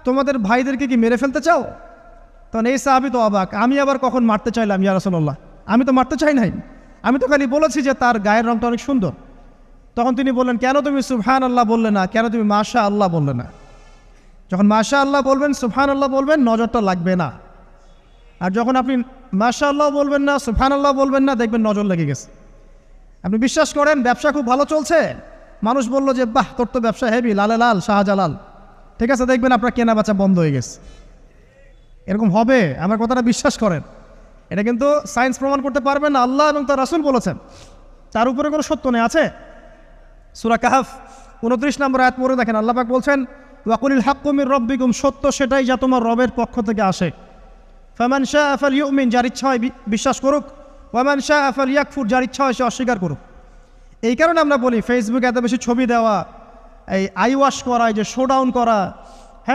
তোমাদের ভাইদেরকে কি মেরে ফেলতে চাও? তখন এই সাহাবী তো অবাক, আমি আবার কখন মারতে চাইলাম ইয়া রাসূলুল্লাহ? আমি তো মারতে চাই নাই, আমি তো খালি বলেছি যে তার গায়ের রংটা অনেক সুন্দর। তখন তিনি বললেন, কেন তুমি সুবহানাল্লাহ বললে না, কেন তুমি মাশাআল্লাহ বললে না? যখন মাশাআল্লাহ বলবেন, সুবহানাল্লাহ বলবেন, নজরটা লাগবে না। আর যখন আপনি মাশাআল্লাহ বলবেন না, সুবহানাল্লাহ বলবেন না, দেখবেন নজর লেগে গেছে। আপনি বিশ্বাস করেন ব্যবসা খুব ভালো চলছে, মানুষ বলল যে বাহ তোর তো ব্যবসা হেভি, লালে লাল শাহজালাল, ঠিক আছে, দেখবেন আপনার কেনা বেচা বন্ধ হয়ে গেছে। এরকম হবে, আমার কথাটা বিশ্বাস করেন। এটা কিন্তু সায়েন্স প্রমাণ করতে পারবেন না, আল্লাহ এবং তার রাসূল বলেছেন, তার উপরে কোনো সত্য নেই। আছে সূরা কাহফ 29 নম্বর আয়াত পড়ে দেখেন, আল্লাহ পাক বলছেন, ওয়াকুলিল হাক্কু মির রাব্বিকুম, সত্য সেটাই যা তোমার রবের পক্ষ থেকে আসে। ফামান শাআ ফালইউমিন, যার ইচ্ছা হয় বিশ্বাস করুক, ওয়ামান শাআ ফালইয়াকফুর, যার ইচ্ছা হয় সে অস্বীকার করুক। এই কারণে আমরা বলি ফেসবুকে এত বেশি ছবি দেওয়া, এই আই ওয়াশ করা, এই যে শোডাউন করা,